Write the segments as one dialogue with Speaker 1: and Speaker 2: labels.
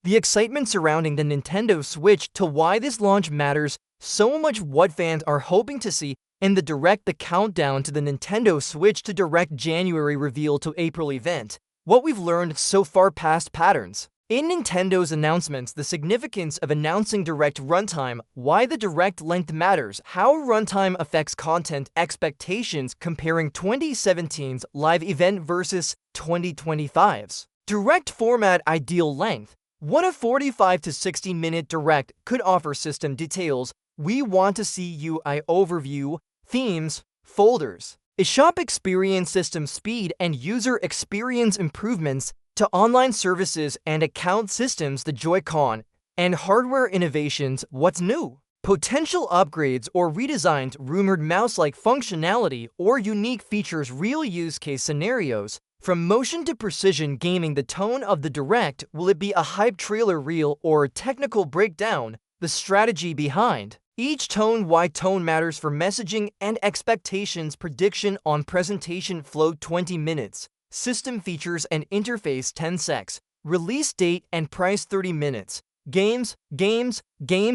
Speaker 1: The excitement surrounding the Nintendo Switch to why this launch matters so much, what fans are hoping to see in the Direct, the countdown to the Nintendo Switch to Direct January reveal to April event, what we've learned so far, past patterns. In Nintendo's announcements, the significance of announcing Direct runtime, why the Direct length matters, how runtime affects content expectations, comparing 2017's live event versus 2025's Direct format ideal length, what a 45 to 60-minute Direct could offer, system details, we want to see UI overview, themes, folders, eShop experience, system speed and user experience improvements to online services and account systems, the Joy-Con, and hardware innovations, what's new, potential upgrades or redesigns, rumored mouse-like functionality or unique features, real use case scenarios, from motion to precision gaming, the tone of the Direct, will it be a hype trailer reel or a technical breakdown, the strategy behind each tone, why tone matters for messaging and expectations, prediction on presentation flow 20 minutes, system features and interface 10 secs, release date and price 30 minutes, games,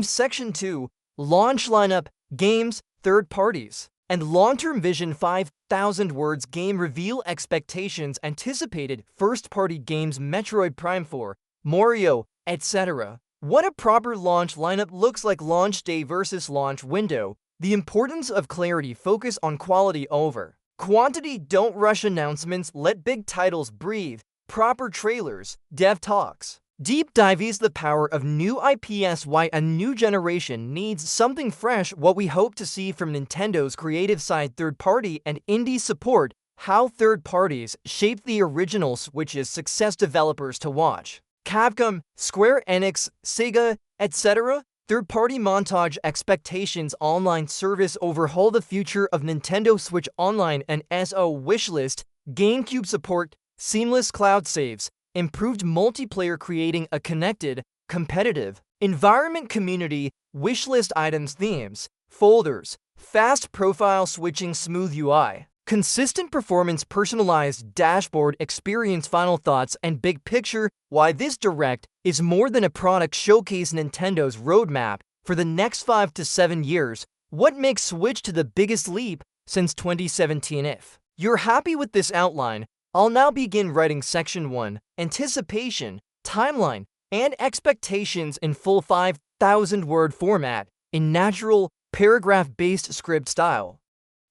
Speaker 1: section 2, launch lineup, games, third parties, and long-term vision, 5,000 words, game reveal expectations, anticipated first-party games, Metroid Prime 4, Mario, etc. What a proper launch lineup looks like, launch day versus launch window, the importance of clarity, focus on quality over quantity, don't rush announcements, let big titles breathe, proper trailers, dev talks, deep dives, the power of new IPs, why a new generation needs something fresh, what we hope to see from Nintendo's creative side, third-party and indie support, how third parties shaped the original Switch's success, developers to watch, Capcom, Square Enix, Sega, etc., third-party montage, expectations, online service overhaul, the future of Nintendo Switch Online and SO wishlist, GameCube support, seamless cloud saves, improved multiplayer, creating a connected, competitive environment, community, wishlist items, themes, folders, fast profile switching, smooth UI, consistent performance, personalized dashboard experience, final thoughts and big picture, why this Direct is more than a product showcase, Nintendo's roadmap for the next 5 to 7 years, what makes Switch to the biggest leap since 2017. If you're happy with this outline, I'll now begin writing section 1, anticipation, timeline, and expectations in full 5,000-word format in natural, paragraph-based script style.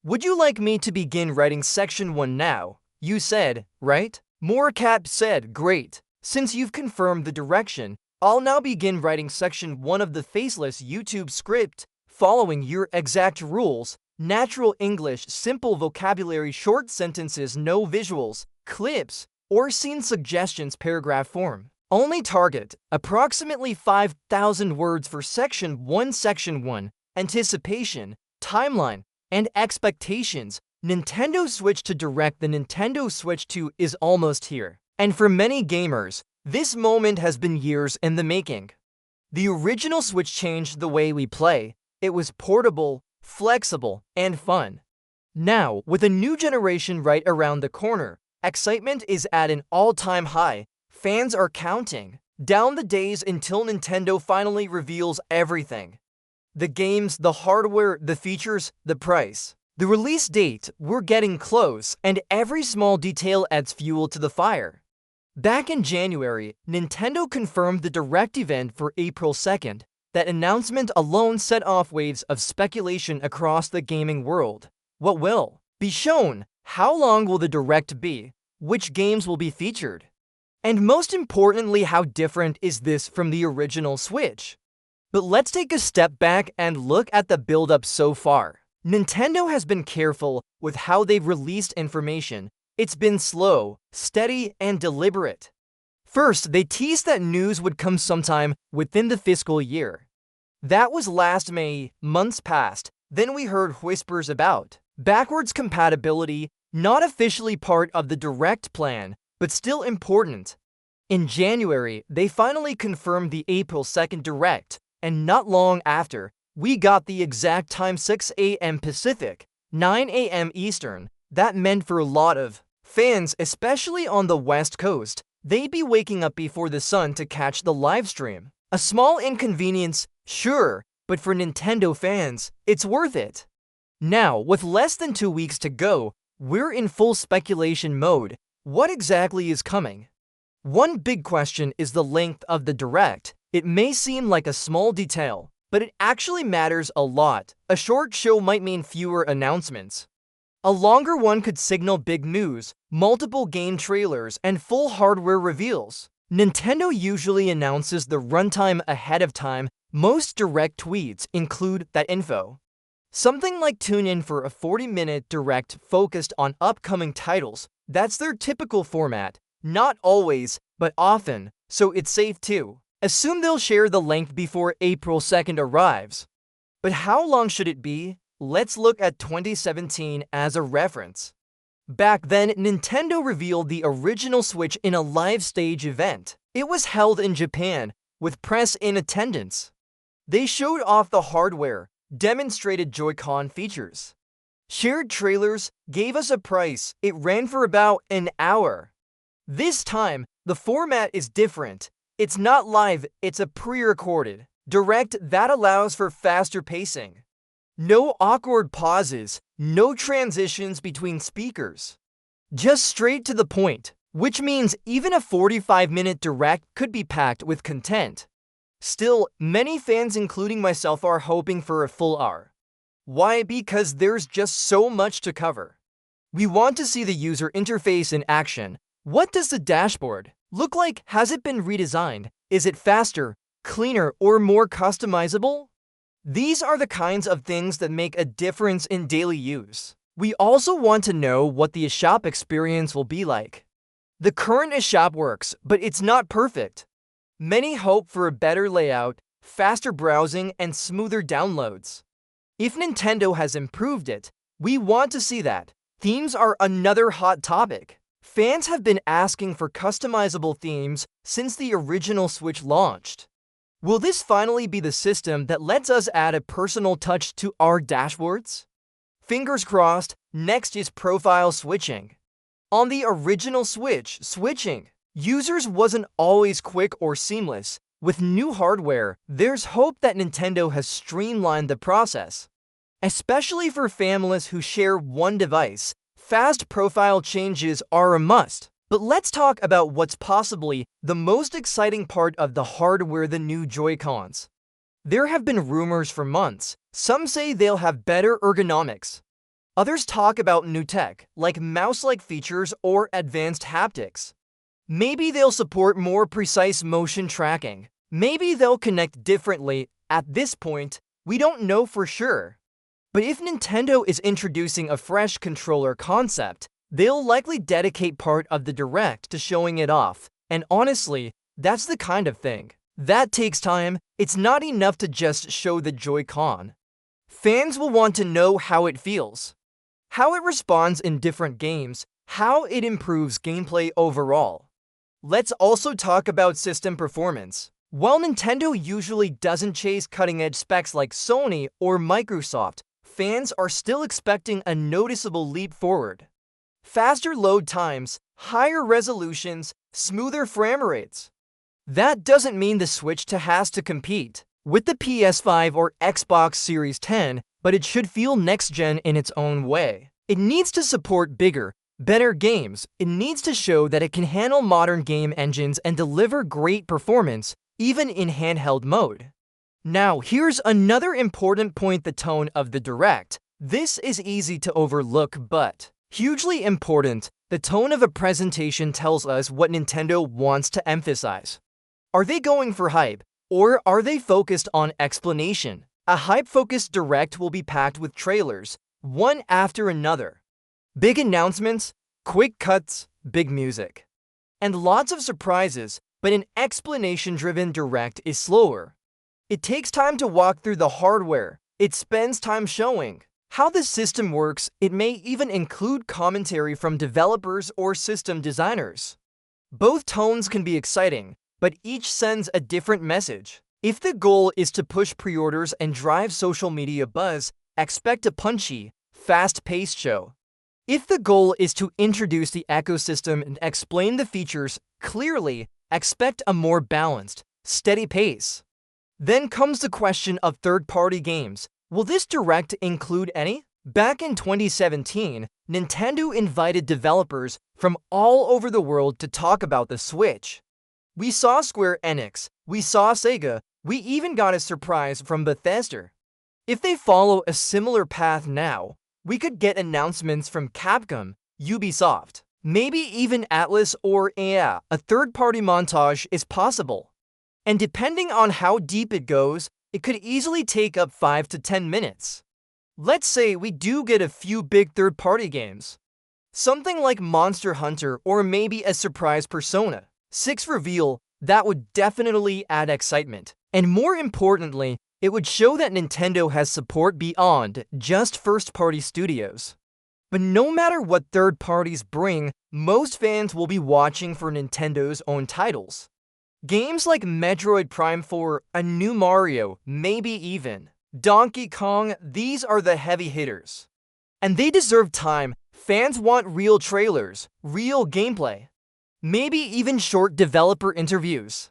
Speaker 1: Would you like me to begin writing section 1 now? You said, right? Moorcat said, great. Since you've confirmed the direction, I'll now begin writing section 1 of the faceless YouTube script, following your exact rules, natural English, simple vocabulary, short sentences, no visuals, clips, or scene suggestions, paragraph form. Only target approximately 5,000 words for section 1. Section 1, anticipation, timeline, and expectations. Nintendo Switch to Direct, the Nintendo Switch 2 is almost here. And for many gamers, this moment has been years in the making. The original Switch changed the way we play. It was portable, flexible, and fun. Now, with a new generation right around the corner, excitement is at an all-time high. Fans are counting down the days until Nintendo finally reveals everything. The games, the hardware, the features, the price. The release date, we're getting close, and every small detail adds fuel to the fire. Back in January, Nintendo confirmed the Direct event for April 2nd. That announcement alone set off waves of speculation across the gaming world. What will be shown? How long will the Direct be? Which games will be featured? And most importantly, how different is this from the original Switch? But let's take a step back and look at the build-up so far. Nintendo has been careful with how they've released information. It's been slow, steady, and deliberate. First, they teased that news would come sometime within the fiscal year. That was last May. Months passed. Then we heard whispers about backwards compatibility, not officially part of the Direct plan, but still important. In January, they finally confirmed the April 2nd Direct, and not long after, we got the exact time, 6 a.m. Pacific, 9 a.m. Eastern. That meant for a lot of fans, especially on the West Coast, They'd be waking up before the sun to catch the live stream. A small inconvenience, sure, but for Nintendo fans, it's worth it. Now, with less than 2 weeks to go, we're in full speculation mode. What exactly is coming? One big question is the length of the Direct. It may seem like a small detail, but it actually matters a lot. A short show might mean fewer announcements. A longer one could signal big news, multiple game trailers, and full hardware reveals. Nintendo usually announces the runtime ahead of time. Most Direct tweets include that info. Something like tune in for a 40-minute Direct focused on upcoming titles. That's their typical format. Not always, but often, so it's safe to assume they'll share the length before April 2nd arrives. But how long should it be? Let's look at 2017 as a reference. Back then, Nintendo revealed the original Switch in a live stage event. It was held in Japan, with press in attendance. They showed off the hardware, demonstrated Joy-Con features, shared trailers, gave us a price. It ran for about an hour. This time, the format is different. It's not live, it's a pre-recorded Direct that allows for faster pacing. No awkward pauses, no transitions between speakers. Just straight to the point, which means even a 45-minute Direct could be packed with content. Still, many fans, including myself, are hoping for a full hour. Why? Because there's just so much to cover. We want to see the user interface in action. What does the dashboard look like? Has it been redesigned? Is it faster, cleaner, or more customizable? These are the kinds of things that make a difference in daily use. We also want to know what the eShop experience will be like. The current eShop works, but it's not perfect. Many hope for a better layout, faster browsing, and smoother downloads. If Nintendo has improved it, we want to see that. Themes are another hot topic. Fans have been asking for customizable themes since the original Switch launched. Will this finally be the system that lets us add a personal touch to our dashboards? Fingers crossed. Next is profile switching. On the original Switch, switching users wasn't always quick or seamless. With new hardware, there's hope that Nintendo has streamlined the process. Especially for families who share one device, fast profile changes are a must. But let's talk about what's possibly the most exciting part of the hardware: the new Joy-Cons. There have been rumors for months. Some say they'll have better ergonomics. Others talk about new tech, like mouse-like features or advanced haptics. Maybe they'll support more precise motion tracking. Maybe they'll connect differently. At this point, we don't know for sure. But if Nintendo is introducing a fresh controller concept, they'll likely dedicate part of the Direct to showing it off. And honestly, that's the kind of thing that takes time. It's not enough to just show the Joy-Con. Fans will want to know how it feels, how it responds in different games, how it improves gameplay overall. Let's also talk about system performance. While Nintendo usually doesn't chase cutting-edge specs like Sony or Microsoft, fans are still expecting a noticeable leap forward. Faster load times, higher resolutions, smoother frame rates. That doesn't mean the Switch has to compete with the PS5 or Xbox Series X, but it should feel next-gen in its own way. It needs to support bigger, better games. It needs to show that it can handle modern game engines and deliver great performance, even in handheld mode. Now, here's another important point: the tone of the Direct. This is easy to overlook, but hugely important. The tone of a presentation tells us what Nintendo wants to emphasize. Are they going for hype, or are they focused on explanation? A hype-focused Direct will be packed with trailers, one after another. Big announcements, quick cuts, big music, and lots of surprises. But an explanation-driven Direct is slower. It takes time to walk through the hardware. It spends time showing how the system works. It may even include commentary from developers or system designers. Both tones can be exciting, but each sends a different message. If the goal is to push pre-orders and drive social media buzz, expect a punchy, fast-paced show. If the goal is to introduce the ecosystem and explain the features, Clearly, expect a more balanced, steady pace. Then comes the question of third-party games. Will this direct include any? Back in 2017, Nintendo invited developers from all over the world to talk about the Switch. We saw Square Enix, we saw Sega, we even got a surprise from Bethesda. If they follow a similar path now, we could get announcements from Capcom, Ubisoft, maybe even Atlas or EA. A third-party montage is possible. And depending on how deep it goes, it could easily take up 5 to 10 minutes. Let's say we do get a few big third-party games. Something like Monster Hunter or maybe a surprise Persona 6 reveal that would definitely add excitement. And more importantly, it would show that Nintendo has support beyond just first-party studios. But no matter what third parties bring, most fans will be watching for Nintendo's own titles. Games like Metroid Prime 4, a new Mario, maybe even Donkey Kong, these are the heavy hitters. And they deserve time. Fans want real trailers, real gameplay, maybe even short developer interviews.